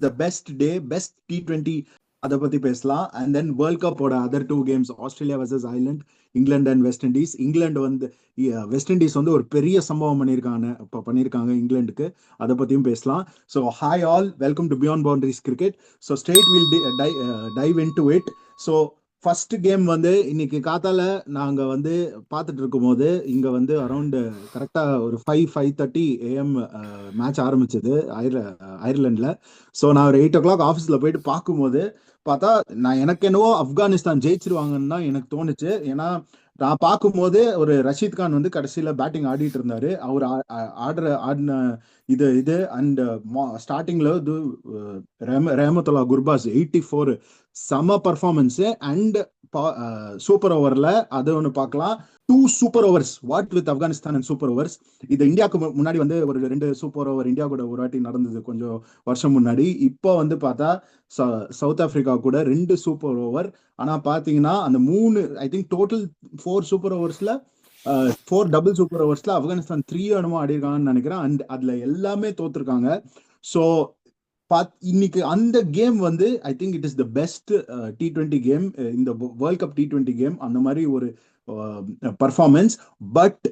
The best day, best T20 அதை பத்தி பேசலாம். அண்ட் தென் வேர்ல்ட் கப்போட other 2 games, Australia versus Ireland, England and West Indies. England வந்து West Indies வந்து ஒரு பெரிய சம்பவம் பண்ணியிருக்காங்க இங்கிலாந்துக்கு. அதை பத்தியும் பேசலாம். So hi all, welcome to beyond boundaries cricket. So straight will dive in to it. So first game வந்து இன்னைக்கு காத்தால நாங்க வந்து பார்த்துட்டு இருக்கும் போது இங்க வந்து அரௌண்ட் கரெக்டா ஒரு 5:30 AM மேட்ச் ஆரம்பிச்சது அயர்லாந்துல. ஸோ நான் ஒரு 8 o'clock ஆஃபீஸ்ல போயிட்டு பார்க்கும்போது பார்த்தா எனக்கு என்னவோ ஆப்கானிஸ்தான் ஜெயிச்சிருவாங்கன்னு தான் எனக்கு தோணுச்சு. ஏன்னா நான் பார்க்கும்போது ஒரு ரஷீத் கான் வந்து கடைசியில பேட்டிங் ஆடிட்டு இருந்தாரு. அவர் ஆடின இது அண்ட் ஸ்டார்டிங்ல இது ரஹமத்துல்லா குர்பாஸ் 84 செம பர்ஃபார்மன்ஸ். அண்ட் சூப்பர் ஓவர்ல அது ஒன்று பார்க்கலாம். 2 super overs, what with Afghanistan and super overs. இது இந்தியாவுக்கு முன்னாடி வந்து ஒரு 2 சூப்பர் ஓவர் இந்தியா கூட ஒரு வாட்டி நடந்தது கொஞ்சம் வருஷம் முன்னாடி. இப்போ வந்து பார்த்தா சவுத் ஆப்பிரிக்கா கூட 2 சூப்பர் ஓவர். ஆனா பாத்தீங்கன்னா அந்த 3 ஐ திங்க் டோட்டல் 4 சூப்பர் ஓவர்ஸ்ல 4 டபுள் சூப்பர் ஓவர்ஸ்ல ஆப்கானிஸ்தான் 3 என்னமோ ஆடி இருக்காங்கன்னு நினைக்கிறேன். அண்ட் அதுல எல்லாமே தோத்துருக்காங்க. ஸோ இன்னைக்கு அந்த கேம் வந்து I think it is the best T20 game, இந்த வேர்ல்ட் கப் T20 கேம். அந்த மாதிரி ஒரு performance. But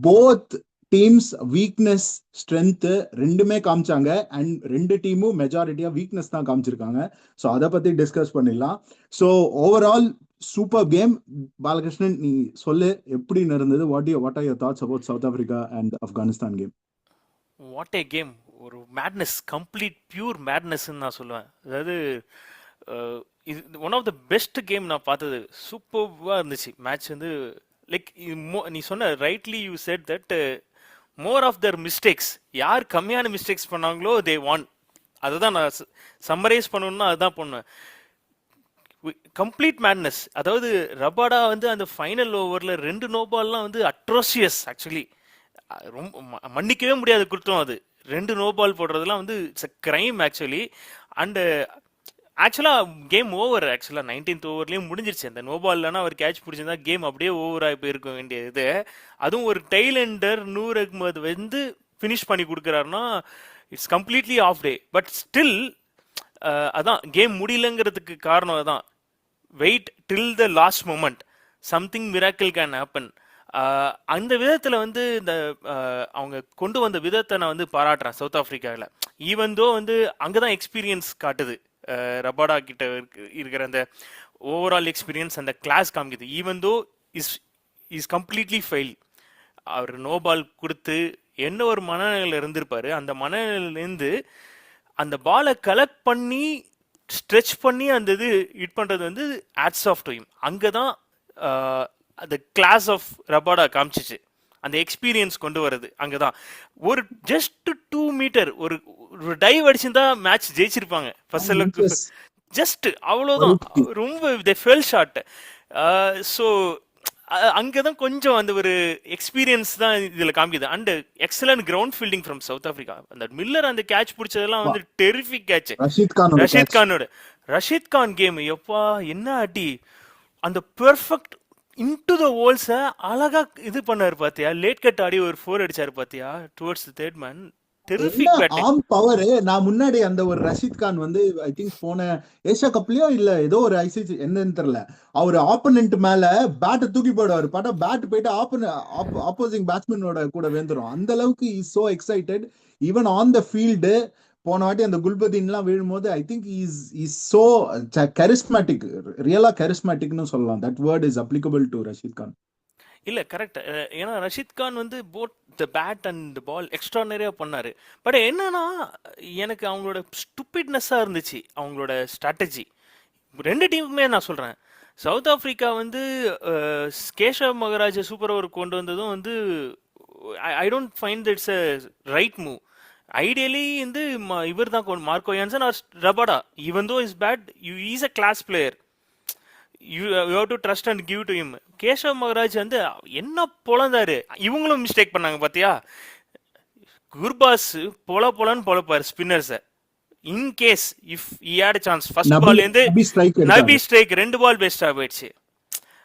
both teams weakness strength ரெண்டுமே காமிச்சாங்க. அண்ட் 2 டீமும் மெஜாரிட்டியா வீக்னஸ் தான் காமிச்சிருக்காங்க. ஸோ அதை பத்தி டிஸ்கஸ் பண்ணிடலாம். So overall super game. Balakrishnan, நீ சொல்லு எப்படி நடந்தது? What are your thoughts about South Africa and Afghanistan game? What a game! ஒரு மேட்னஸ், கம்ப்ளீட் பியூர் மேட்னஸ்ன்னு நான் சொல்லுவேன். அதாவது இது one of the best game நான் பார்த்தது. சூப்பர்வாக இருந்துச்சு மேட்ச் வந்து. லைக் நீ சொன்ன rightly, you said that more of their mistakes, யார் கம்மியான மிஸ்டேக்ஸ் பண்ணாங்களோ தே வான். அதுதான் நான் சம்மரைஸ் பண்ணணும்னா அதுதான் பண்ணுவேன். Complete madness. அதாவது ரபாடா வந்து அந்த ஃபைனல் ஓவரில் 2 நோபால்லாம் வந்து அட்ரோசியஸ். ஆக்சுவலி ரொம்ப மன்னிக்கவே முடியாது குற்றம் அது. 2 நோபால் போடுறதுலாம் வந்து it's a crime actually. And ஆக்சுவலாக கேம் ஓவர். ஆக்சுவலாக 19th ஓவர்லேயும் முடிஞ்சிருச்சு. அந்த நோபால்லனா அவர் கேட்ச் பிடிச்சிருந்தா கேம் அப்படியே ஓவராக போயிருக்க வேண்டியது. அதுவும் ஒரு டைலண்டர் நூர் அஹ்மத் வந்து ஃபினிஷ் பண்ணி கொடுக்குறாருன்னா it's completely off day. But still அதான் கேம் முடியலங்கிறதுக்கு காரணம் அதான். Wait till the last moment, something miracle can happen. அந்த விதத்தில் வந்து இந்த அவங்க கொண்டு வந்த விதத்தை நான் வந்து பாராட்டுறேன் சவுத் ஆப்பிரிக்காவில். ஈவன் தோ வந்து அங்கே தான் எக்ஸ்பீரியன்ஸ் காட்டுது. ரபாடா கிட்ட இருக்கிற அந்த ஓவரால் எக்ஸ்பீரியன்ஸ், அந்த கிளாஸ் காமிக்குது. Even though is completely fail. அவர் நோபால் கொடுத்து என்ன ஒரு மனநிலையில் இருந்திருப்பாரு. அந்த மனநிலையிலேருந்து அந்த பாலை கலெக்ட் பண்ணி ஸ்ட்ரெச் பண்ணி அந்த இது ஹிட் பண்ணுறது வந்து ஆட்ஸ் ஆஃப் டு ஹிம். அங்கே தான் அந்த கிளாஸ் ஆஃப் ரபாடா காமிச்சிச்சு. அந்த எக்ஸ்பீரியன்ஸ் கொண்டு வருது அங்கே தான். ஒரு ஜஸ்ட் 2 மீட்டர் ஒரு டைவ் அடிச்சிருந்தா மேட்ச் ஜெயிச்சிருப்பாங்க ஃபர்ஸ்ட் அளவுக்கு. ஜஸ்ட் அவ்வளோதான். ரொம்ப தே ஃபெல் ஷாட். ஸோ அங்கே தான் கொஞ்சம் அந்த ஒரு எக்ஸ்பீரியன்ஸ் தான் இதில் காமிக்குது. And excellent ground fielding from South Africa. அந்த மில்லர் அந்த கேட்ச் பிடிச்சதெல்லாம் வந்து terrific catch. Rashid Khan game எப்பா என்ன அடி! அந்த பெர்ஃபெக்ட் இன்டு த ஹோல்ஸை அழகா இது பண்ணாரு பாத்தியா. லேட் கட் ஆடி ஒரு 4 அடிச்சாரு பாத்தியா towards the third man. Terrific batting. ஆம் பவர். நான் முன்னாடி அந்த ஒரு ரஷீத் கான் வந்து ஐ திங்க் போன ஏஷியா கப்லயோ இல்ல ஏதோ ஒரு ஐசிசி என்னன்னு தெரியல, அவர் ஆப்போனன்ட் மேல பேட்டை தூக்கி போடுவாரு. பார்த்தா பேட் போயிட்டு ஆப்போசிங் பேட்ஸ்மேனோட கூட வேந்துரும். அந்த அளவுக்கு is so excited even on the field. போன வாட்டி அந்த குல்பதீன்லாம் விழும்போது I think is so charismatic, ரியலா கரிஸ்மேட்டிக்னு சொல்லலாம். That word is applicable to Rashid Khan. இல்ல கரெக்ட். ஏன்னா ரஷீத் கான் வந்து both the bat and ball எக்ஸ்ட்ரானரியா பண்ணாரு. பட் என்னன்னா எனக்கு அவங்களோட ஸ்டூபிட்னஸா இருந்துச்சு அவங்களோட ஸ்ட்ராட்டஜி. 2 டீமுக்குமே நான் சொல்றேன். சவுத் ஆப்பிரிக்கா வந்து கேஷவ் மகராஜ் சூப்பர் ஓவர் கொண்டு வந்ததும் வந்து I don't find it's a right move. Ideally வந்து இவர் தான் Marco Jansen or Rabada. Even though is bad, is a class player. You have to trust and give to him. Keshav Maharaj வந்து என்ன பொழந்தாரு. இவங்களும் மிஸ்டேக் பண்ணாங்க பாத்தியா. குர்பாஸ் பொலன்னு பொழப்பாரு ஸ்பின்னர்ஸை. In case if he had a chance first பால்ல இருந்து நபி ஸ்ட்ரைக் 2 பால் பெஸ்டா போயிடுச்சு.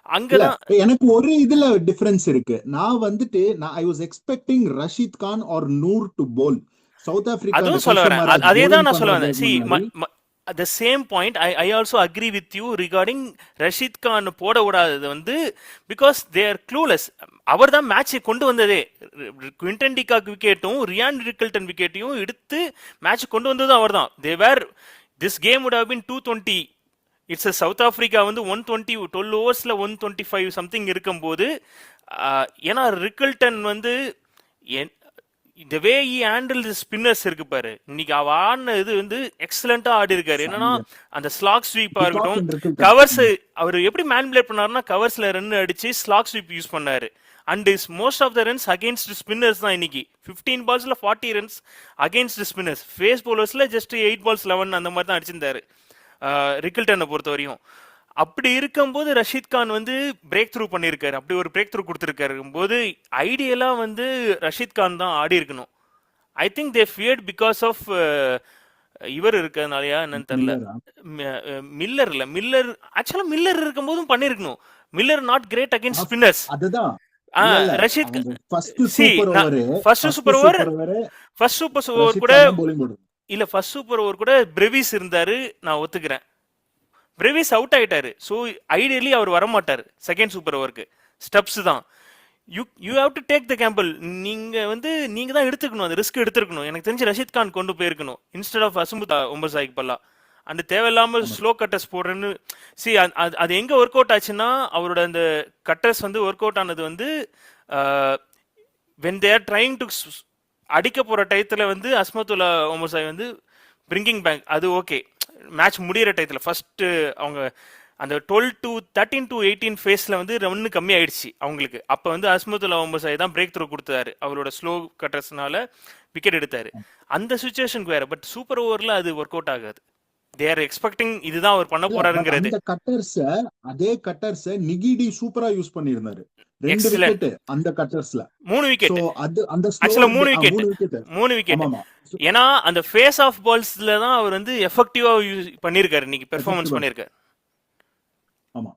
அங்கதான் எனக்கு ஒரு இதுல டிஃபரன்ஸ் இருக்கு. நான் வந்துட்டு I was expecting Rashid Khan or Noor to bowl. South Africa அந்த அதுவும் சொல்ல கைஷோ வரேன். மகாராஜ் அதே தான் bowling நான் சொல்ல பண்றது வந்தேன். சி முன்னாடி the same point I also agree with you regarding Rashid Khan போட விடாதது வந்து பிகாஸ் தே ஆர் க்ளூலெஸ். அவர் தான் மேட்சை கொண்டு வந்ததே. குவிண்டன் டிகாக் விக்கெட்டும் ரியான் ரிக்கல்டன் விக்கெட்டையும் எடுத்து மேட்ச் கொண்டு வந்ததும் அவர் தான். They were this game would have been 220. It's South Africa வந்து 120 12 ஓவர்ஸ்ல 125 சம்திங் இருக்கும்போது ஏன்னா ரிக்கல்டன் வந்து இந்த வே ஹேண்டில் ஸ்பின்னர்ஸ் இருக்கு பாரு, இன்னைக்கு அவ ஆடின இது வந்து எக்ஸலண்டா ஆடி இருக்காரு. என்னன்னா அந்த ஸ்லாக் ஸ்வீப்பா இருக்கட்டும், கவர்ஸ் அவர் எப்படி மேனிபுலேட் பண்ணாருன்னா கவர்ஸ்ல ரன் அடிச்சு ஸ்லாக் ஸ்வீப் யூஸ் பண்ணாரு. And is most of the runs against spinners தான் இன்னைக்கு. 15 பால்ஸ்ல 40 ரன்ஸ் அகேன்ஸ்ட் ஸ்பின்னர்ஸ். ஃபேஸ் பவுலர்ஸ்ல ஜஸ்ட் 8 balls 11 அந்த மாதிரி தான் அடிச்சிருந்தாரு ரிக்கல்டனை பொறுத்த வரையும். அப்படி இருக்கும்போது ரஷீத் கான் வந்து பிரேக் த்ரூ பண்ணியிருக்காரு. அப்படி ஒரு பிரேக் த்ரூ கொடுத்துருக்காரு போது ஐடியலா வந்து ரஷீத் கான் தான் ஆடி இருக்கணும். I think they feared because of இவர் இருக்கிறதுனாலயா என்னன்னு தெரியல. மில்லர் இல்ல, மில்லர் ஆக்சுவலா மில்லர் இருக்கும் போதும் பண்ணிருக்கணும். Miller not great against spinners. அதுதான் Rashid first super over first super over கூட இல்ல, ஃபர்ஸ்ட் சூப்பர் ஓவர் கூட பிரெவிஸ் இருந்தாரு, நான் ஒத்துக்கிறேன். பிரெவிஸ் அவுட் ஆயிட்டாரு. ஸோ ஐடியலி அவர் வரமாட்டார் செகண்ட் சூப்பர் ஓவருக்கு. ஸ்டப்ஸ் தான். You have to take the gamble. நீங்க தான் எடுத்துக்கணும், அந்த ரிஸ்க் எடுத்துருக்கணும். எனக்கு தெரிஞ்சு ரஷீத் கான் கொண்டு போயிருக்கணும் இன்ஸ்டெட் ஆஃப் அசம்புதா ஒம்பசாய்க்கு பல்லா. அந்த தேவையில்லாம ஸ்லோ கட்டர்ஸ் போடுறேன்னு சி அது எங்க ஒர்க் அவுட் ஆச்சுன்னா அவரோட அந்த கட்டர்ஸ் வந்து ஒர்க் அவுட் ஆனது வந்து வென் தேர் ட்ரைங் டு அடிக்க போற டயத்துல வந்து அஸ்மத்துல்லா ஒம்பசாய் வந்து பிரிங்கிங் பேக் அது ஓகே. மேட்ச் முடிகிற டயத்தில் ஃபர்ஸ்ட் அவங்க அந்த 13 to 18 ஃபேஸில் வந்து ரன்னு கம்மி ஆயிடுச்சு அவங்களுக்கு. அப்போ வந்து அஸ்மத்துல்லா ஒம்பசாய் தான் பிரேக் த்ரூ கொடுத்தாரு, அவரோட ஸ்லோ கட்டர்ஸ்னால விக்கெட் எடுத்தாரு. அந்த சுச்சுவேஷனுக்கு வேற. பட் சூப்பர் ஓவரில் அது ஒர்க் அவுட் ஆகாது. தே ஆர் எக்ஸ்பெக்டிங் இதுதான் அவர் பண்ண போறாருங்கிறது. அதே கட்டர்ஸ் நிகிடி சூப்பரா யூஸ் பண்ணியிருந்தாரு. 2 விக்கெட் அந்த கட்டர்ஸ்ல 3 விக்கெட். அது அந்த ஆக்சுவலா 3 விக்கெட். ஏன்னா அந்த ஃபேஸ் ஆஃப் பால்ஸ்ல தான் அவர் வந்து எஃபெக்டிவா யூஸ் பண்ணிருக்காரு, இன்னைக்கு பெர்ஃபார்மன்ஸ் பண்ணிருக்காரு. ஆமா.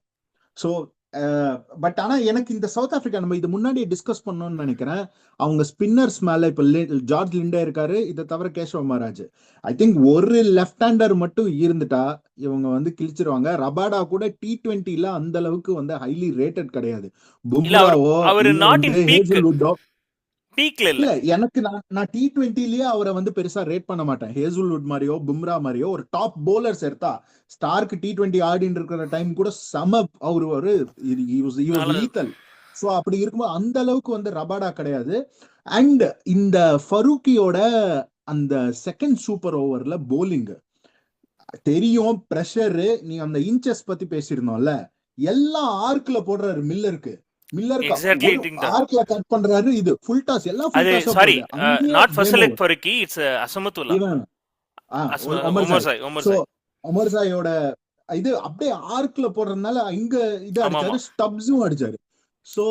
சோ பட் ஆனா எனக்கு இந்த சவுத் ஆப்பிரிக்கா நம்ம இது முன்னாடியே டிஸ்கஸ் பண்ணோம்னு நினைக்கிறேன். அவங்க ஸ்பின்னர்ஸ் மேல இப்ப ஜார்ஜ் லிண்டே இருக்காரு, இதை தவிர கேஷவ் மகாராஜ். ஐ திங்க் ஒரு லெஃப்ட் ஹேண்டர் மட்டும் இருந்துட்டா இவங்க வந்து கிழிச்சிருவாங்க. ரபாடா கூட T20ல அந்த அளவுக்கு வந்து ஹைலி ரேட்டட் கிடையாது. பும்ராவோ இல்ல, எனக்கு நான் T20லயே அவரை வந்து பெருசா ரேட் பண்ண மாட்டேன். ஹேசல்வுட் மாதிரியோ பும்ரா மாதிரியோ ஒரு டாப் போலர்ஸ் எடுத்தா, ஸ்டார்க்கு T20 ஆடின்னு இருக்கிற டைம் கூட சம அவரு ஒரு லீத்தல். சோ அப்படி இருக்கும்போது அந்த அளவுக்கு வந்து ரபாடா கிடையாது. அண்ட் இந்த ஃபரூக்கியோட அந்த செகண்ட் சூப்பர் ஓவர்ல போலிங் தெரியும், பிரஷர். நீ அந்த இன்ச்சஸ் பத்தி பேசியிருந்தோம்ல, எல்லாம் ஆர்க்ல போடுறாரு மில்லருக்கு. ஆர்க்ல கட் பண்றாரு. இது ஃபுல் டாஸ், எல்லாம் full toss. Sorry, not Fazalhaq Farooqi, it's Azmatullah ஒமர்சாயோட இது அப்படியே ஆர்க்ல போடுறதுனால இங்க இது அடிச்சாரு, ஸ்டப்ஸும் அடிச்சாரு. சோ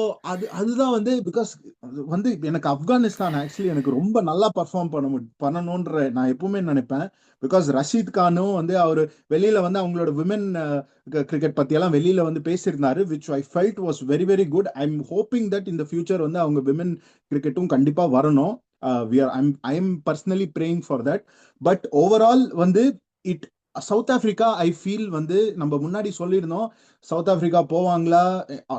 அதுதான் வந்து பிகாஸ் வந்து எனக்கு ஆப்கானிஸ்தான் ஆக்சுவலி எனக்கு ரொம்ப நல்லா பர்ஃபார்ம் பண்ணணும்ன்ற நான் எப்பவுமே நினைப்பேன். பிகாஸ் ரஷீத் கானும் வந்து அவரு வெளியில வந்து அவங்களோட விமென் கிரிக்கெட் பத்தி எல்லாம் வெளியில வந்து பேசியிருந்தாரு, which I felt was very very good. I'm hoping that in the future வந்து அவங்க விமென் கிரிக்கெட்டும் கண்டிப்பா வரணும். I am personally praying for that. But overall வந்து சவுத் ஆப்பிரிக்கா ஐ ஃபீல் வந்து நம்ம முன்னாடி சொல்லியிருந்தோம் சவுத் ஆப்பிரிக்கா போவாங்களா,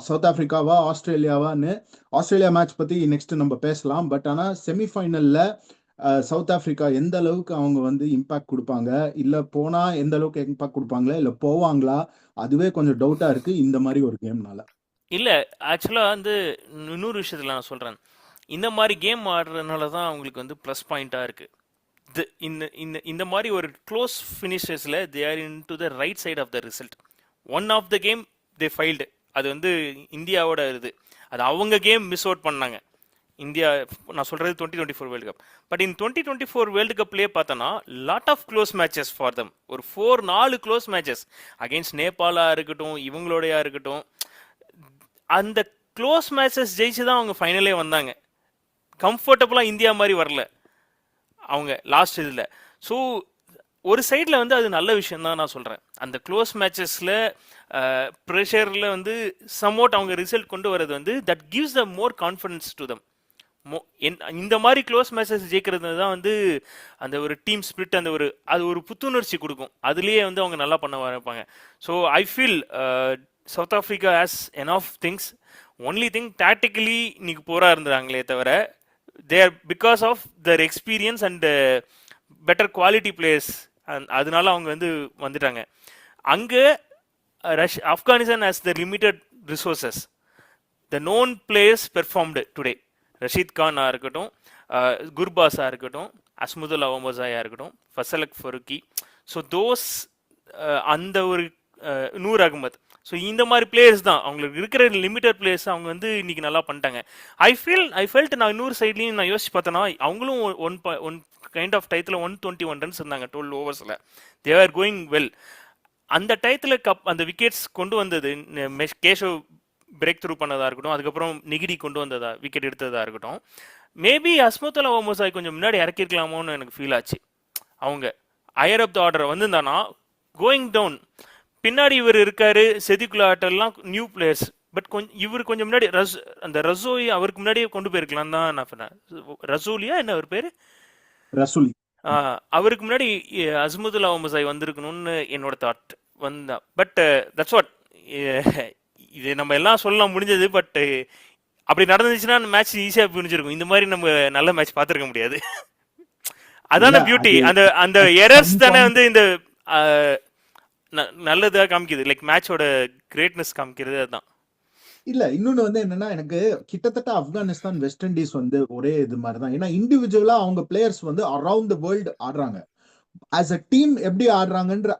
சவுத் ஆப்பிரிக்காவா ஆஸ்திரேலியாவான்னு. ஆஸ்திரேலியா மேட்ச் பத்தி நெக்ஸ்ட் நம்ம பேசலாம். பட் ஆனா செமிஃபைனல்ல சவுத் ஆப்பிரிக்கா எந்த அளவுக்கு அவங்க வந்து இம்பாக்ட் கொடுப்பாங்க, இல்ல போனா எந்த அளவுக்கு இம்பாக்ட் கொடுப்பாங்களா, இல்ல போவாங்களா, அதுவே கொஞ்சம் டவுட்டா இருக்கு இந்த மாதிரி ஒரு கேம்னால. இல்ல ஆக்சுவலா வந்து இன்னொரு விஷயத்துல நான் சொல்றேன், இந்த மாதிரி கேம் ஆடுறதுனால தான் அவங்களுக்கு வந்து ப்ளஸ் பாயிண்டா இருக்கு. இந்த மாதிரி ஒரு க்ளோஸ் ஃபினிஷர்ஸ்ல they are into the right side of the result. One of the game they failed, அது வந்து இந்தியாவோட அது அவங்க கேம் மிஸ் அவுட் பண்ணாங்க இந்தியா. நான் சொல்றது 2024 world cup. But in 2024 world கப்லேயே பார்த்தோன்னா lot of close matches for them. ஒரு 4 க்ளோஸ் மேட்சஸ் அகெயின்ஸ்ட் நேபாளா இருக்கட்டும், இவங்களோடையா இருக்கட்டும். அந்த க்ளோஸ் மேட்சஸ் ஜெயிச்சு தான் அவங்க ஃபைனலே வந்தாங்க. கம்ஃபர்டபுளா இந்தியா மாதிரி வரல அவங்க லாஸ்ட் இதில். ஸோ ஒரு சைடில் வந்து அது நல்ல விஷயம் தான் நான் சொல்கிறேன். அந்த க்ளோஸ் மேட்சஸில் ப்ரெஷரில் வந்து சம்வாட் அவங்க ரிசல்ட் கொண்டு வரது வந்து that gives the more confidence to them. இந்த மாதிரி க்ளோஸ் மேட்சஸ் ஜெயிக்கிறது தான் வந்து அந்த ஒரு டீம் ஸ்பிரிட், அந்த ஒரு அது ஒரு புத்துணர்ச்சி கொடுக்கும். அதுலேயே வந்து அவங்க நல்லா பண்ண வைப்பாங்க. So I feel South Africa has enough things. Only thing tactically இன்னைக்கு போரா இருந்தாங்களே தவிர, there because of their experience and better quality players, அதனால அவங்க வந்து வந்துட்டாங்க. அங்கே Afghanistan has the limited resources. The known players performed today. Rashid கானா இருக்கட்டும், குர்பாஸா இருக்கட்டும், அஸ்முதுல்லா ஓமோசாயா இருக்கட்டும், ஃபசலக் ஃபருக்கி. ஸோ தோஸ் அந்த ஒரு நூர் அகமத். ஸோ இந்த மாதிரி பிளேயர்ஸ் தான், அவங்களுக்கு இருக்கிற லிமிட்டட் பிளேயர்ஸ் அவங்க வந்து இன்னைக்கு நல்லா பண்ணிட்டாங்க. ஐ ஃபெல்ட் நான் இன்னொரு சைட்லையும் நான் யோசிச்சு பார்த்தேன்னா, அவங்களும் ஒன் கைண்ட் ஆஃப் டயத்தில் 121 ரன்ஸ் இருந்தாங்க 12 ஓவர்ஸில். They are going well. அந்த டயத்தில் அந்த விக்கெட்ஸ் கொண்டு வந்தது கேஷவ் பிரேக் த்ரூ பண்ணதா இருக்கட்டும், அதுக்கப்புறம் நிகிடி கொண்டு வந்ததா விக்கெட் எடுத்ததா இருக்கட்டும். மேபி அஸ்மத்துல்லா ஓமோசாய் கொஞ்சம் முன்னாடி இறக்கிருக்கலாமோன்னு எனக்கு ஃபீல் ஆச்சு. அவங்க ஹையர் அப் த ஆர்டர் வந்திருந்தானா, கோயிங் டவுன் பின்னாடி இவர் இருக்காரு, செதிகுலா ஆட்டெல்லாம் நியூ பிளேயர்ஸ். பட் இவர் கொஞ்சம் முன்னாடி அந்த ரசோலி அவருக்கு முன்னாடியே கொண்டு போயிருக்கலாம் தான் நான் சொன்னேன். ரசோலியா என்ன அவர் பேரு, ரசூலி. அவருக்கு முன்னாடி அஸ்மதுல்லா ஓமோசாய் வந்திருக்கணும்னு என்னோட தாட் வந்தா. பட் தட்ஸ் வாட், இது நம்ம எல்லாம் சொல்லலாம் முடிஞ்சது. பட் அப்படி நடந்துச்சுன்னா மேட்ச் ஈஸியா புரிஞ்சிருக்கும். இந்த மாதிரி நம்ம நல்ல மேட்ச் பார்த்துருக்க முடியாது. அதான பியூட்டி. அந்த அந்த எரர்ஸ் தானே வந்து இந்த நல்லதா காமிக்குது, லைக் மேட்சோட கிரேட்னஸ் காமிக்கிறது. அதுதான். இல்ல இன்னொன்னு வந்து என்னன்னா, எனக்கு கிட்டத்தட்ட ஆப்கானிஸ்தான் வெஸ்ட் இண்டீஸ் வந்து ஒரே இது மாதிரிதான். ஏன்னா இண்டிவிஜுவலா அவங்க பிளேயர்ஸ் வந்து அரௌண்ட் த வேர்ல்டு ஆடுறாங்க. ஆஸ் அ டீம் எப்படி ஆடுறாங்கன்ற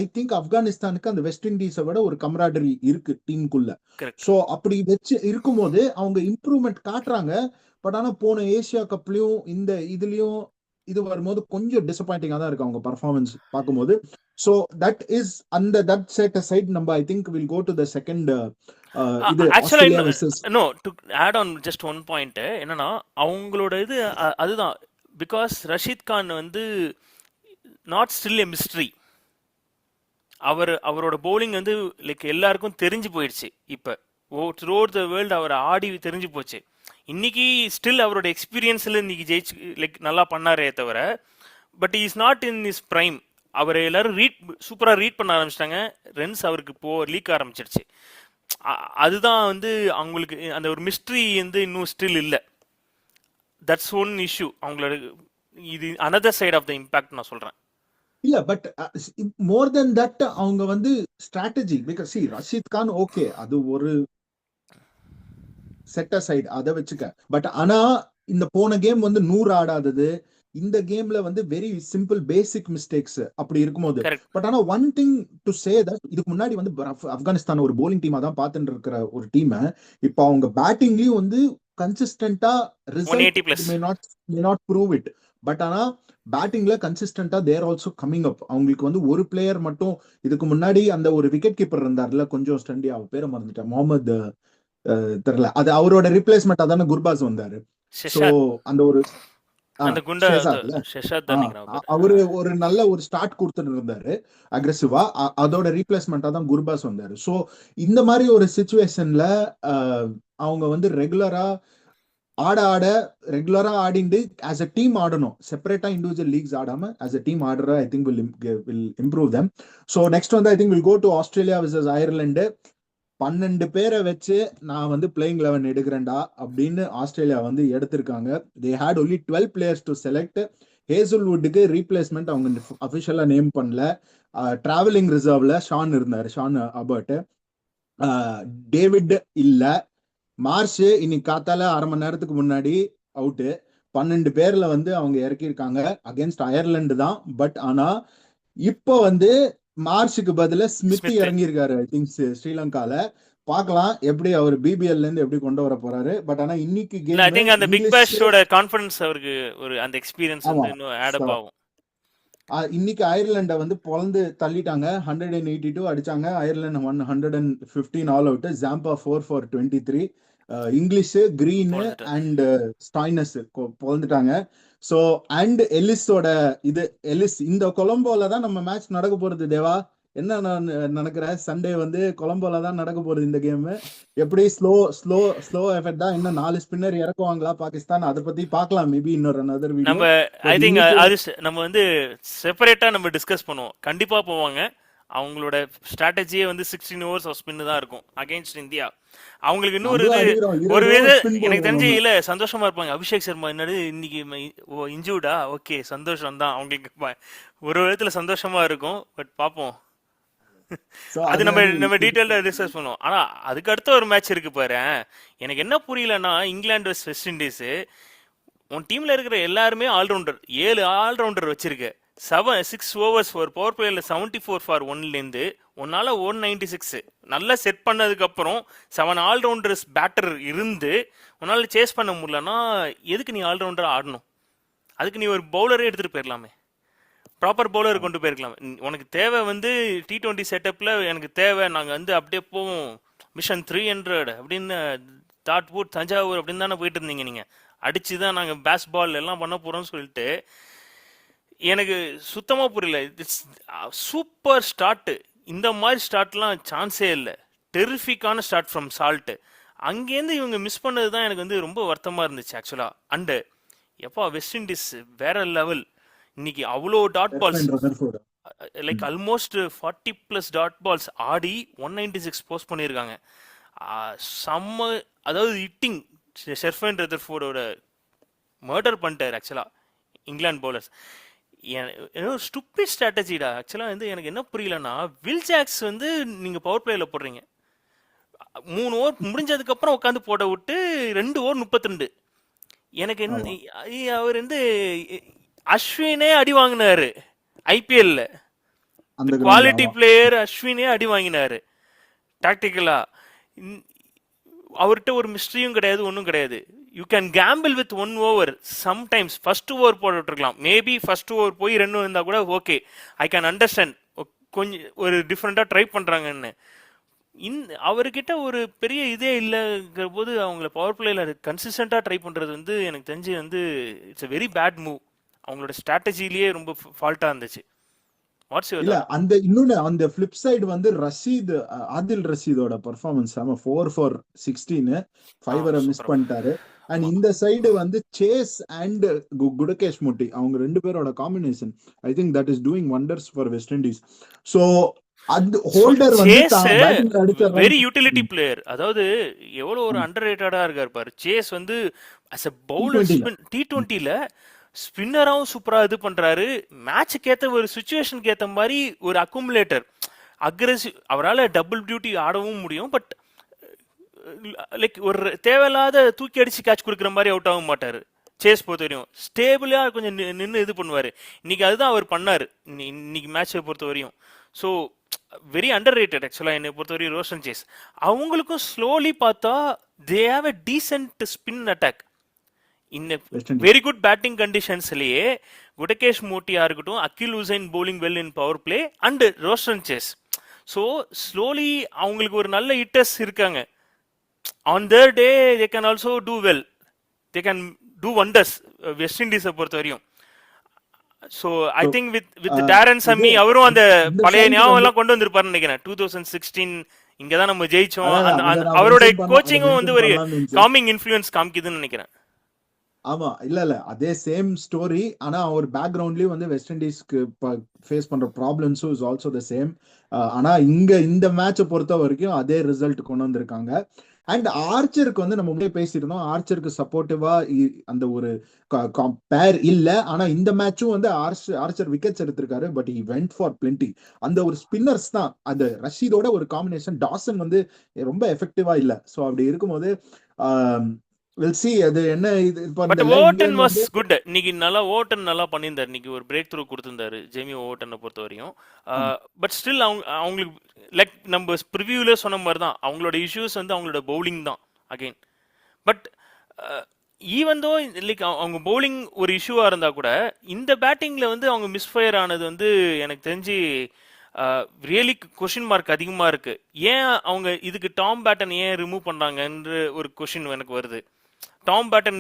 ஐ திங்க் ஆப்கானிஸ்தானுக்கு அந்த வெஸ்ட் இண்டீஸை விட ஒரு கமராடரி இருக்கு டீமுக்குள்ள. சோ அப்படி வச்சு இருக்கும்போது அவங்க இம்ப்ரூவ்மெண்ட் காட்டுறாங்க. பட் ஆனா போன ஏசியா கப்லயும் இந்த இதுலயும் இது வரும்போது கொஞ்சம் டிசப்பாயிண்டிங்கா தான் இருக்கு அவங்க பர்ஃபார்மன்ஸ் பார்க்கும்போது. சோ தட் இஸ் அந்த தட் செட் அசைட் நம்ம I think will go to the second இது Australia versus. No, to add on just one point என்னன்னா, அவங்களோட இது அதுதான். பிகாஸ் ரஷீத் கான் வந்து நாட் ஸ்டில் எ மிஸ்ட்ரி. அவரோட பவுலிங் வந்து லைக் எல்லாருக்கும் தெரிஞ்சு போயிடுச்சு. இப்போ த்ரூ அவுட் த வேர்ல்டு அவர் ஆடி தெரிஞ்சு போச்சு. இன்னைக்கு ஸ்டில் அவரோட எக்ஸ்பீரியன்ஸில் இன்னைக்கு ஜெயிச்சு லைக் நல்லா பண்ணாரே தவிர, but is not in is prime. அவரை எல்லாரும் சூப்பராக ரீட் பண்ண ஆரம்பிச்சிட்டாங்க. ரன்ஸ் அவருக்கு லீக் ஆரம்பிச்சிருச்சு. அதுதான் வந்து அவங்களுக்கு அந்த ஒரு மிஸ்ட்ரி வந்து இன்னும் ஸ்டில் இல்லை. தட்ஸ் ஒன் இஷ்யூ அவங்களோட. இது another side of the impact நான் சொல்றேன். இல்ல பட் மோர் தென் தட் அவங்க வந்து strategy. Because see Rashid Khan okay, அது ஒரு செட் அசைட், அதை வச்சுக்க. பட் ஆனா இந்த போன கேம் வந்து 100 ஆடாதது, இந்த கேம்ல வந்து வெரி சிம்பிள் பேசிக் மிஸ்டேக்ஸ் அப்படி இருக்கும்போது. பட் ஆனா one thing to say that இதுக்கு முன்னாடி வந்து ஆப்கானிஸ்தான் ஒரு போலிங் டீமா தான் பார்த்துட்டு இருக்கிற ஒரு டீமை இப்போ அவங்க பேட்டிங்லயும் வந்து கன்சிஸ்டன்டா result may not prove it. But ஆனா பேட்டிங்ல கன்சிஸ்டன்டா தேர் ஆல்சோ கமிங் அப். அவங்களுக்கு வந்து ஒரு பிளேயர் மட்டும் இதுக்கு முன்னாடி அந்த ஒரு விக்கெட் கீப்பர் இருந்தார்ல, கொஞ்சம் ஸ்டண்டி, அவர் பேரை மறந்துட்டேன், முகமது தெரியல, அது அவரோட ரிப்ளேஸ்மெண்ட் அதான குர்பாஸ் வந்தாரு. சோ அந்த ஒரு அவரு ஒரு நல்ல ஒரு ஸ்டார்ட் கொடுத்துட்டு இருந்தாரு அக்ரெசிவா, அதோட ரீப்ளேஸ்மெண்டா தான் குர்பாஸ் வந்தாரு. சோ இந்த மாதிரி ஒரு சிச்சுவேஷன்ல அவங்க வந்து ரெகுலரா ரெகுலரா ஆடிண்டு ஆஸ் அ டீம் ஆடணும். செப்பரேட்டா இண்டிவிஜுவல் லீக்ஸ் ஆடாம ஆஸ் அ டீம் ஆடுற I think will improve them. So next வந்து I think will go to Australia versus Ireland. 12 பேரை வச்சு நான் வந்து பிளேயிங் 11 எடுக்கிறேன்டா அப்படின்னு ஆஸ்திரேலியா வந்து எடுத்திருக்காங்க. They had only 12 players to select. ஹேசல்வுட்டுக்கு ரீப்ளேஸ்மெண்ட் அவங்க அஃபிஷியலா நேம் பண்ணல. டிராவலிங் ரிசர்வ்ல ஷான் இருந்தாரு, ஷான் அபர்ட். டேவிட் இல்ல. மார்ஷ் இன்னைக்கு காத்தால அரை மணி நேரத்துக்கு முன்னாடி அவுட்டு. 12 பேர்ல வந்து அவங்க இறக்கியிருக்காங்க அகேன்ஸ்ட் அயர்லாந்து தான். பட் ஆனா இப்போ வந்து மார்ஷுக்கு பதில ஸ்மித் இறங்கியிருக்காரு ஐ திங்க் ஸ்ரீலங்கால. பார்க்கலாம் எப்படி அவர் பிபிஎல்ல இருந்து எப்படி கொண்டு வர போறாரு. பட் ஆனா இன்னைக்கு கேம் ஐ திங்க் அந்த பிக் பேஷோட கான்ஃபிடன்ஸ் அவருக்கு ஒரு அந்த எக்ஸ்பீரியன்ஸ் வந்து இன்னும் ஆட் அப் ஆகும். இன்னைக்கு அயர்லாண்டை வந்து பொளந்து தள்ளிட்டாங்க. 182 அடிச்சாங்க. Ireland 115 all out. Zampa 4 for 23. Inglis, Green and Stoinis பொளந்துட்டாங்க. ஸோ அண்ட் எலிஸோட இது எலிஸ் இந்த கொலம்போல தான் நம்ம மேட்ச் நடக்க போறது தேவா. என்ன நான் நினைக்கிறேன், சண்டே வந்து கொலம்போல தான் நடக்க போகுது இந்த கேம். எப்படி ஸ்லோ எஃபெக்ட் தான். இன்னும் 4 ஸ்பின்னர் இறக்குவாங்களா பாகிஸ்தான், அதை பத்தி பார்க்கலாம் மேபி இன்னொரு another வீடியோ. நம்ம ஐ பட் திங்க் இன்னைக்கு அது நம்ம வந்து செப்பரேட்டா நம்ம டிஸ்கஸ் பண்ணுவோம். கண்டிப்பா போவாங்க. அவங்களோட ஸ்ட்ராட்டஜியே வந்து 16 ஓவர்ஸ் ஆஃப் ஸ்பின் தான் இருக்கும் அகைன்ஸ்ட் இந்தியா. அவங்களுக்கு இன்னொரு நம்மளும் இது அடிக்கிறோம், ஒரு 20 இது ஓவர் ஸ்பின் எனக்கு போடுறோம் தெரிஞ்சு நம்ம. இல்ல சந்தோஷமா இருப்பாங்க. அபிஷேக் சர்மா என்னது இன்னைக்கு இன்ஜூர்டா, ஓகே சந்தோஷம் தான் அவங்களுக்கு. ஒரு விதத்துல சந்தோஷமா இருக்கும். பட் பாப்போம். சோ அது அது நம்ம வந்து நம்ம டீட்டெயில்டா டிஸ்கஸ் பண்ணுவோம். ஆனா அதுக்கு அடுத்த ஒரு மேட்ச் இருக்கு பாரு. எனக்கு என்ன புரியலன்னா, இங்கிலாந்து வெஸ்ட் இண்டீஸ், உன் டீம்ல இருக்கிற எல்லாருமே ஆல்ரவுண்டர், 7 ஆல்ரவுண்டர் வச்சிருக்க. 6 ஓவர்ஸ் ஒரு பவர் பிளேல 74 ஃபார் 1லேருந்து உன்னால 196 நல்லா செட் பண்ணதுக்கு அப்புறம் 7 ஆல்ரவுண்டர்ஸ் பேட்டர் இருந்து உன்னால சேஸ் பண்ண முடியலன்னா எதுக்கு நீ ஆல்ரவுண்டர் ஆடணும்? அதுக்கு நீ ஒரு பவுலரே எடுத்துட்டு போயிடலாமே. ப்ராப்பர் பவுலர் கொண்டு போயிருக்கலாம். உனக்கு தேவை வந்து T20 செட்டப்ல எனக்கு தேவை, நாங்க வந்து அப்படியே போவோம் மிஷன் 300 அப்படின்னு தாட்பூர் தஞ்சாவூர் அப்படின்னு தானே போயிட்டு இருந்தீங்க. நீங்க அடிச்சுதான் நாங்க பேஸ் பால் எல்லாம் பண்ண போறோம்னு சொல்லிட்டு எனக்கு சுத்தமா புரியல. It's super start. இந்த மாதிரி ஸ்டார்ட்லாம் சான்ஸே இல்லை. டெரிஃபிக்கான ஸ்டார்ட் ஃப்ரம் சால்ட். அங்கேருந்து இவங்க மிஸ் பண்ணது தான் எனக்கு வந்து ரொம்ப வருத்தமா இருந்துச்சு ஆக்சுவலா. அண்டு எப்பா வெஸ்ட் இண்டீஸ் வேற லெவல். இன்னைக்கு அவ்வளோ dot balls, Sharpen Rutherford. Like almost 40+ dot balls ஆடி 196 போஸ்ட் பண்ணியிருக்காங்க. செம்ம, அதாவது ஹிட்டிங். ஷெர்ஃபன் ரதர்ஃபோர்டோட மர்டர் பண்ணிட்டார் ஆக்சுவலா இங்கிலாந்து பவுலர்ஸ். ஸ்டூபிட் ஸ்ட்ராட்டஜிடா ஆக்சுவலா. வந்து எனக்கு என்ன புரியலன்னா, வில் ஜாக்ஸ் வந்து நீங்க பவர் பிளேல போடுறீங்க, 3 ஓவர் முடிஞ்சதுக்கு அப்புறம் உட்காந்து போட விட்டு 2 ஓவர் 32. எனக்கு என்ன, அவர் வந்து அஸ்வினே அடி வாங்கினாரு ஐபிஎல்ல. அந்த குவாலிட்டி பிளேயர் அஸ்வினே அடி வாங்கினாரு டாக்டிக்கலா. அவர்கிட்ட ஒரு மிஸ்ட்ரியும் கிடையாது, ஒன்றும் கிடையாது. You can gamble with 1 over. Sometimes first over போட்டுருக்கலாம். மேபி ஃபர்ஸ்ட் ஓவர் போய் 2 இருந்தால் கூட ஓகே, ஐ கேன் அண்டர்ஸ்டாண்ட். கொஞ்சம் ஒரு டிஃப்ரெண்டாக ட்ரை பண்ணுறாங்கன்னு. அவர்கிட்ட ஒரு பெரிய இதே இல்லைங்கிற போது அவங்கள பவர் பிளேல கன்சிஸ்டண்டாக ட்ரை பண்ணுறது வந்து எனக்கு தெரிஞ்சு வந்து it's a very bad move. அவங்களோட ஸ்ட்ராட்டஜிலேயே ரொம்ப ஃபால்ட்டாக இருந்துச்சு. இல்ல அந்த இன்னொன்னு அந்த பிளிப் சைடு வந்து ஆதில் ரஷீதோட பெர்ஃபார்மன்ஸ் 4 for 16, 5 மிஸ் பண்ணிட்டாரு. அண்ட் இந்த சைடு வந்து சேஸ் அண்ட் குடகேஷ் முட்டி, அவங்க 2 பேரோட combination I think that is doing wonders for west Indies. So அது ஹோல்டர் வந்து பேட்டிங் அடிச்ச வெரி யூட்டிலிட்டி பிளேயர். அதாவது எவ்வளவு ஒரு அண்டர்ரேட்டடா இருக்காரு பாரு. சேஸ் வந்து அஸ் எ பவுலர் T20ல ஸ்பின்னராகவும் சூப்பரா இது பண்றாரு. மேட்சுக்கு ஏற்ற ஒரு சுச்சுவேஷனுக்கு ஏற்ற மாதிரி ஒரு அக்குமுலேட்டர், அக்ரெசிவ். அவரால் டபுள் டியூட்டி ஆடவும் முடியும். பட் லைக் ஒரு தேவையில்லாத தூக்கி அடிச்சு கேட்ச் கொடுக்குற மாதிரி அவுட் ஆக மாட்டாரு. சேஸ் பொறுத்த வரையும் ஸ்டேபிளா கொஞ்சம் நின்று இது பண்ணுவாரு. இன்னைக்கு அதுதான் அவர் பண்ணாரு இன்னைக்கு மேட்சை பொறுத்த வரையும். ஸோ வெரி அண்டர் ரேட்டட் ஆக்சுவலா என்னை பொறுத்த வரையும் ரோஷன் சேஸ். அவங்களுக்கும் ஸ்லோலி பார்த்தா they have a decent spin attack. இந்த வெரி குட் பேட்டிங் கண்டிஷன்ஸ்லயே குடகேஷ் மோட்டியா இருக்கட்டும், Akeal Hosein bowling well in power play and Roshon Chase. So slowly அவங்களுக்கு ஒரு நல்ல ஹிட்டர்ஸ் இருக்காங்க. On their day they can also do well, they can do wonders West இண்டீஸை பொறுத்த வரையும். So I think with Daren Sammy, அவரும் அந்த பழைய ஞாபகம் எல்லாம் கொண்டு வந்திருப்பாருன்னு நினைக்கிறேன். 2016 இங்கதான் நம்ம ஜெயிச்சோம். அவரோட கோச்சிங்கும் வந்து ஒரு காமிங் இன்ஃபுளுன்ஸ் காமிக்குதுன்னு நினைக்கிறேன். ஆமா, இல்ல அதே சேம் ஸ்டோரி. ஆனா அவர் பேக்ரவுண்ட்லயும் வந்து வெஸ்ட் இண்டீஸ்க்கு ஃபேஸ் பண்ற ப்ராப்ளம்ஸும் இஸ் ஆல்சோ த சேம். ஆனா இங்க இந்த மேட்சை பொறுத்த வரைக்கும் அதே ரிசல்ட் கொண்டு வந்திருக்காங்க. அண்ட் ஆர்ச்சருக்கு வந்து நம்ம முன்னே பேசியிருந்தோம், ஆர்ச்சருக்கு சப்போர்ட்டிவா அந்த ஒரு பேர் இல்ல. ஆனா இந்த மேட்சும் வந்து ஆர்ச்சர் விக்கெட்ஸ் எடுத்திருக்காரு. But he went for plenty. அந்த ஒரு ஸ்பின்னர்ஸ் தான், அந்த ரஷீதோட ஒரு காம்பினேஷன். டாசன் வந்து ரொம்ப எஃபெக்டிவா இல்ல. ஸோ அப்படி இருக்கும்போது we'll see அது என்ன இது. But Overton was good. இன்னைக்கு நல்லா ஓவர்டன் நல்லா பண்ணியிருந்தாரு. இன்னைக்கு ஒரு பிரேக் த்ரூ கொடுத்திருந்தாரு ஜேமி ஓவர்டனை பொறுத்த வரையும். பட் ஸ்டில் அவங்களுக்கு லைக் நம்ம ப்ரிவியூல சொன்ன மாதிரி தான் அவங்களோட இஷ்யூஸ் வந்து அவங்களோட பவுலிங் தான் again. But even though like அவங்க பவுலிங் ஒரு இஷ்யூவா இருந்தா கூட இந்த பேட்டிங்ல வந்து அவங்க மிஸ்ஃபயர் ஆனது வந்து எனக்கு தெரிஞ்சு ரியலி கொஷின் மார்க் அதிகமா இருக்கு. ஏன் அவங்க இதுக்கு டாம் பேட்டன் ஏன் ரிமூவ் பண்றாங்கன்ற ஒரு கொஷின் எனக்கு வருது. டாம் பேட்டன்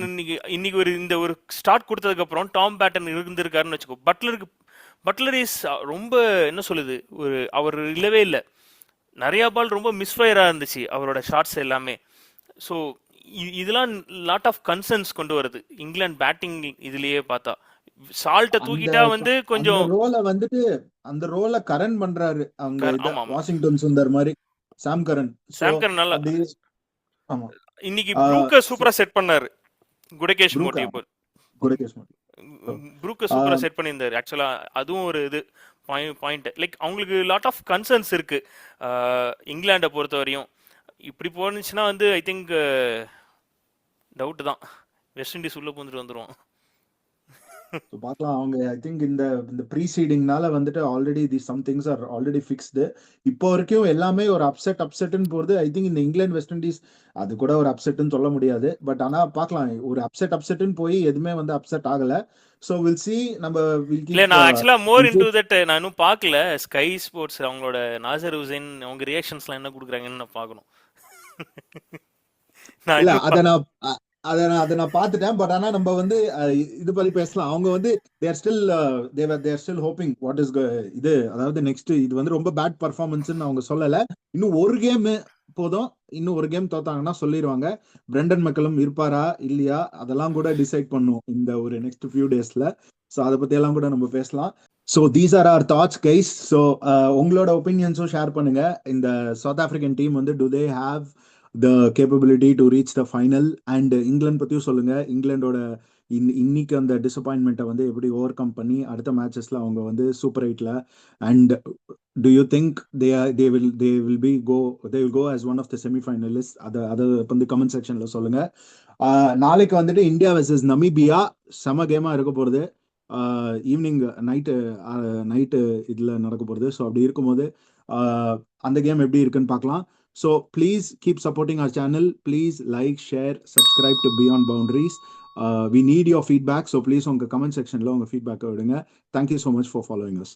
இன்னைக்கு ஒரு இந்த ஒரு ஸ்டார்ட் கொடுத்ததுக்கு அப்புறம் டாம் பேட்டன் இருந்திருக்காருன்னு வச்சுக்கோ, பட்லருக்கு பட்லர் இஸ் ரொம்ப என்ன சொல்லுது, அவர் இல்லவே இல்லை. நிறைய பால் ரொம்ப மிஸ்ஃபயராக இருந்துச்சு அவரோட ஷாட்ஸ் எல்லாமே. ஸோ இதெல்லாம் லாட் ஆஃப் கன்சர்ன்ஸ் கொண்டு வருது இங்கிலாந்து பேட்டிங் இதுலயே பார்த்தா. சால்ட்டை தூக்கிட்டா வந்து கொஞ்சம் அந்த ரோலை கரண் பண்றாரு அவங்க ஆமா ஆமா வாஷிங்டன் சுந்தர் மாதிரி சாம் கரன். சாம்கர் நல்லா ஆமா இன்னைக்கு ப்ரூக்கர் சூப்பரா செட் பண்ணாரு. குடகேஷ் மோட்டி ப்ரூக்கர் சூப்பரா செட் பண்ணியிருந்தாரு ஆக்சுவலா. அதுவும் ஒரு இது பாயிண்ட். லைக் அவங்களுக்கு லாட் ஆஃப் கன்சர்ன்ஸ் இருக்கு இங்கிலாண்டை பொறுத்த வரையும். இப்படி போனுச்சுன்னா வந்து ஐ திங்க் டவுட் தான், வெஸ்ட் இண்டீஸ் உள்ள பூந்துட்டு வந்துருவோம். பார்க்கலாம். அவங்க ஐ திங்க் இந்த ப்ரீசீடிங்னால வந்துட்டு already the some things are already fixed. இப்போ வரைக்கும் எல்லாமே ஒரு அப்செட்னு போறது. ஐ திங்க் இந்த இங்கிலாந்து வெஸ்ட் இண்டீஸ் அது கூட ஒரு அப்செட்னு சொல்ல முடியாது. பட் ஆனா பார்க்கலாம், ஒரு அப்செட்னு போய் எதுவுமே வந்து அப்செட் ஆகல. So will see. நம்ம இல்ல நான் ஆக்சுவலா மோர் இன்டு தட் நான் இன்னும் பார்க்கல. ஸ்கை ஸ்போர்ட்ஸ் அவங்களோட நாசர் ஹுசைன் அவங்க ரியாக்ஷன்ஸ்லாம் என்ன கொடுக்குறாங்கன்னு நான் பார்க்கணும். அதை நான் பார்த்துட்டேன். பட் ஆனா நம்ம வந்து இது பத்தி பேசலாம். அவங்க வந்து தேர் ஸ்டில் ஹோப்பிங் வாட் இஸ் இது, அதாவது நெக்ஸ்ட் இது வந்து ரொம்ப பேட் பர்ஃபார்மன்ஸ்னு அவங்க சொல்லல. இன்னும் ஒரு கேம் போதும், இன்னும் ஒரு கேம் தோத்தாங்கன்னா சொல்லிடுவாங்க. பிரெண்டன் மெக்கலும் இருப்பாரா இல்லையா அதெல்லாம் கூட டிசைட் பண்ணும் இந்த ஒரு நெக்ஸ்ட் ஃபியூ டேஸ்ல. ஸோ அதை பத்தி எல்லாம் கூட நம்ம பேசலாம். So these are our thoughts guys. So உங்களோட ஒப்பீனியன்ஸும் ஷேர் பண்ணுங்க. இந்த சவுத் ஆப்பிரிக்கன் டீம் வந்து do they have the capability to reach the final? and England பத்தியும் சொல்லுங்க. இங்கிலாண்டோட இன்னைக்கு அந்த டிசப்பாயின்மெண்ட்டை வந்து எப்படி ஓவர் கம் பண்ணி அடுத்த மேட்சஸ்ல அவங்க வந்து சூப்பர் 8ல and do you think they will go as one of the semi-finalists? அதை வந்து கமெண்ட் செக்ஷன்ல சொல்லுங்க. நாளைக்கு வந்துட்டு இந்தியா வெர்சஸ் நமீபியா செம கேமா இருக்க போறது. ஈவினிங் நைட்டு இதுல நடக்க போறது. ஸோ அப்படி இருக்கும்போது அந்த கேம் எப்படி இருக்குன்னு பார்க்கலாம். So please keep supporting our channel. Please like, share, subscribe to Beyond Boundaries. We need your feedback. So please on the comment section lo unga feedback. Thank you so much for following us.